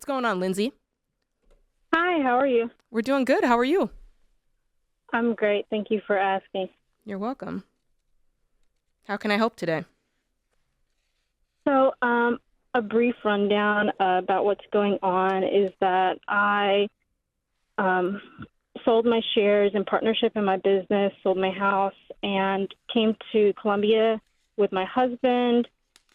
What's going on, Lindsay? Hi, how are you? We're doing good. How are you? I'm great. Thank you for asking. You're welcome. How can I help today? So, a brief rundown about what's going on is that I sold my shares in partnership in my business, sold my house, and came to Columbia with my husband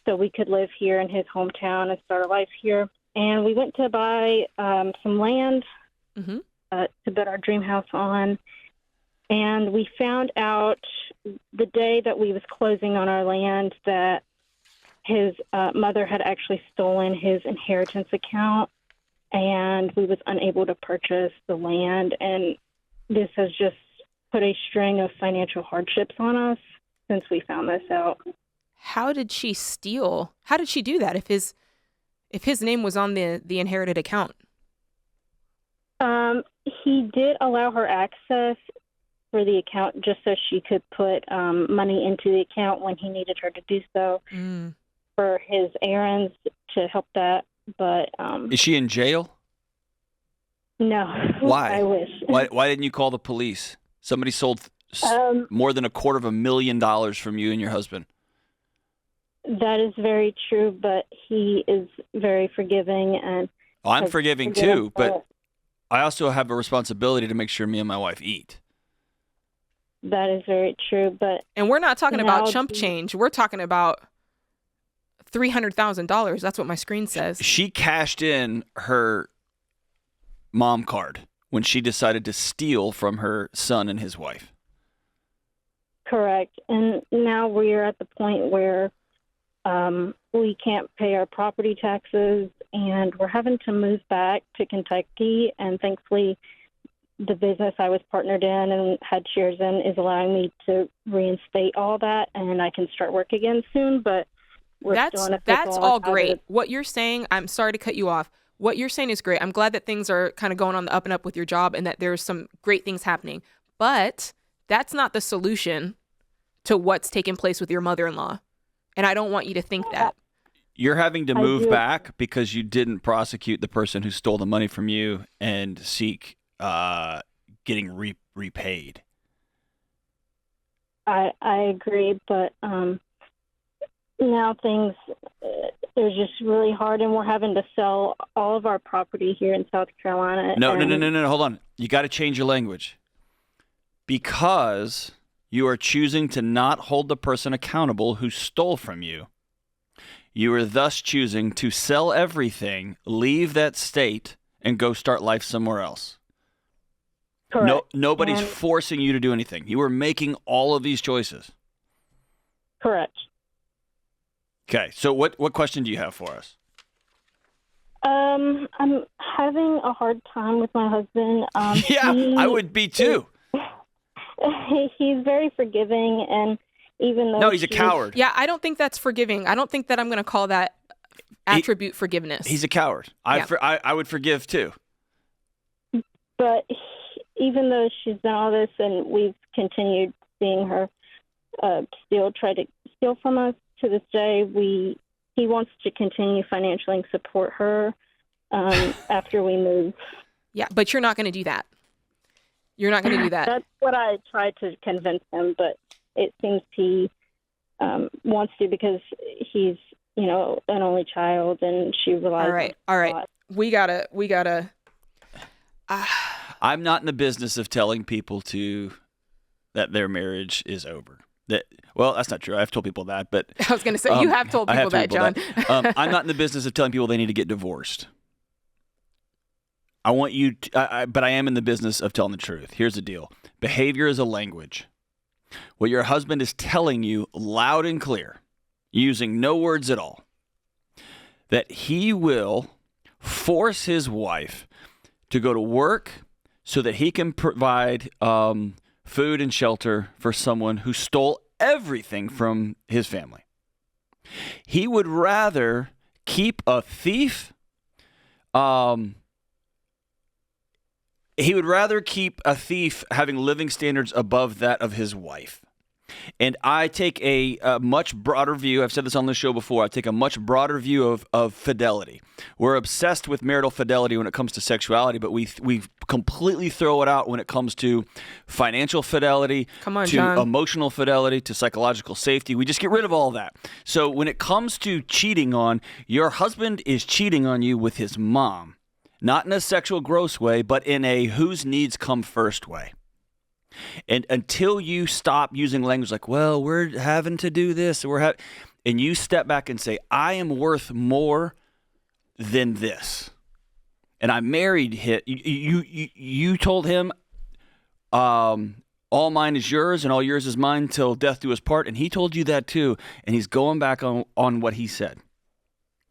so we could live here in his hometown and start a life here. And we went to buy some land Mm-hmm. to build our dream house on. And we found out the day that we was closing on our land that his mother had actually stolen his inheritance account, and we was unable to purchase the land. And this has just put a string of financial hardships on us since we found this out. How did she steal? How did she do that if his name was on the inherited account? He did allow her access for the account just so she could put money into the account when he needed her to do so for his errands to help that. But Is she in jail? no. Why? I wish. Why didn't you call the police? Somebody sold more than $250,000 from you and your husband. That is very true, but he is very forgiving. And I'm forgiving too, but I also have a responsibility to make sure me and my wife eat. that is very true. And we're not talking about Now chump change. We're talking about $300,000. That's what my screen says. She cashed in her mom card when she decided to steal from her son and his wife. Correct. And now we are at the point where we can't pay our property taxes, and we're having to move back to Kentucky. And thankfully, the business I was partnered in and had shares in is allowing me to reinstate all that, and I can start work again soon. But that's all great. What you're saying, I'm sorry to cut you off. What you're saying is great. I'm glad that things are kind of going on the up and up with your job and that there's some great things happening. But that's not the solution to what's taking place with your mother-in-law. And I don't want you to think that. You're having to move back because you didn't prosecute the person who stole the money from you and seek getting repaid. I agree, but now things are just really hard, and we're having to sell all of our property here in South Carolina. No, hold on. You got to change your language. Because you are choosing to not hold the person accountable who stole from you. You are thus choosing to sell everything, leave that state, and go start life somewhere else. Correct. Nobody's forcing you to do anything. You are making all of these choices. Correct. Okay, so what question do you have for us? I'm having a hard time with my husband. I would be too. He's very forgiving, and even though... No, he's a coward. Yeah, I don't think that's forgiving. I don't think that I'm going to call that attribute forgiveness. He's a coward. I would forgive too. But even though she's done all this and we've continued seeing her still try to steal from us to this day, he wants to continue financially support her after we move. Yeah, but you're not going to do that. You're not going to do that. That's what I tried to convince him, but it seems he wants to because he's, an only child, and she relies. All right. We gotta. I'm not in the business of telling people that their marriage is over. That's not true. I've told people that, but I was going to say you have told people that, John. I'm not in the business of telling people they need to get divorced. I want you to, but I am in the business of telling the truth. Here's the deal. Behavior is a language. What your husband is telling you loud and clear, using no words at all, that he will force his wife to go to work so that he can provide food and shelter for someone who stole everything from his family. He would rather keep a thief He would rather keep a thief having living standards above that of his wife. And I take a much broader view. I've said this on this show before. I take a much broader view of fidelity. We're obsessed with marital fidelity when it comes to sexuality, but we completely throw it out when it comes to financial fidelity, Come on, to John. emotional fidelity, to psychological safety. We just get rid of all that. So when it comes to cheating on, your husband is cheating on you with his mom, not in a sexual gross way, but in a whose needs come first way. And until you stop using language like, well, we're having to do this, and you step back and say, I am worth more than this. And I married him. You told him, all mine is yours and all yours is mine till death do us part. And he told you that too. And he's going back on what he said.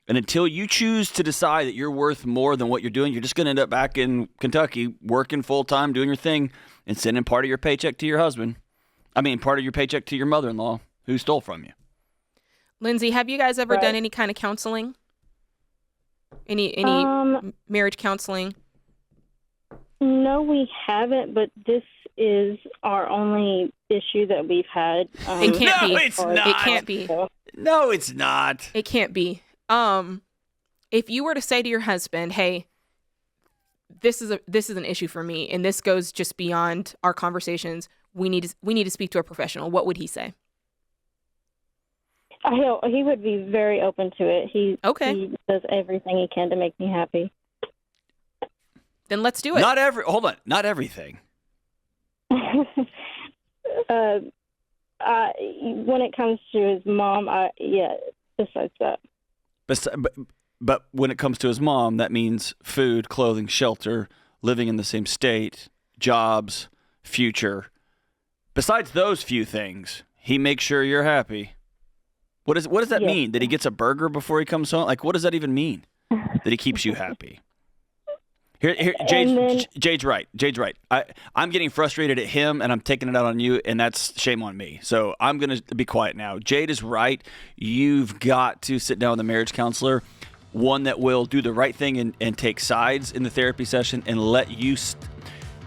And until you choose to decide that you're worth more than what you're doing, you're just going to end up back in Kentucky working full time, doing your thing, and sending part of your paycheck to your husband. I mean, part of your paycheck to your mother-in-law who stole from you. Lindsay, have you guys ever done any kind of counseling? Any marriage counseling? No, we haven't, but this is our only issue that we've had. It can't be. It's not. It can't be. No, it's not. It can't be. If you were to say to your husband, hey, this is an issue for me, and this goes just beyond our conversations, we need to speak to a professional, what would he say? He would be very open to it. He does everything he can to make me happy. Then let's do it. Hold on. Not everything. When it comes to his mom, besides that. But when it comes to his mom, that means food, clothing, shelter, living in the same state, jobs, future. Besides those few things, he makes sure you're happy. What does that mean? That he gets a burger before he comes home? Like, what does that even mean? That he keeps you happy? Here, Jade's right. I'm getting frustrated at him, and I'm taking it out on you, and that's shame on me. So I'm going to be quiet now. Jade is right. You've got to sit down with a marriage counselor, one that will do the right thing and take sides in the therapy session and let you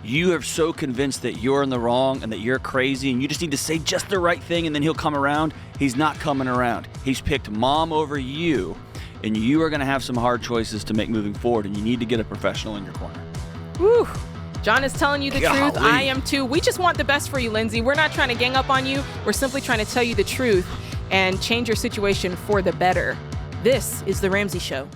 you are so convinced that you're in the wrong and that you're crazy, and you just need to say just the right thing, and then he'll come around. He's not coming around. He's picked mom over you. And you are going to have some hard choices to make moving forward, and you need to get a professional in your corner. Whew. John is telling you the truth. I am too. We just want the best for you, Lindsay. We're not trying to gang up on you. We're simply trying to tell you the truth and change your situation for the better. This is The Ramsey Show.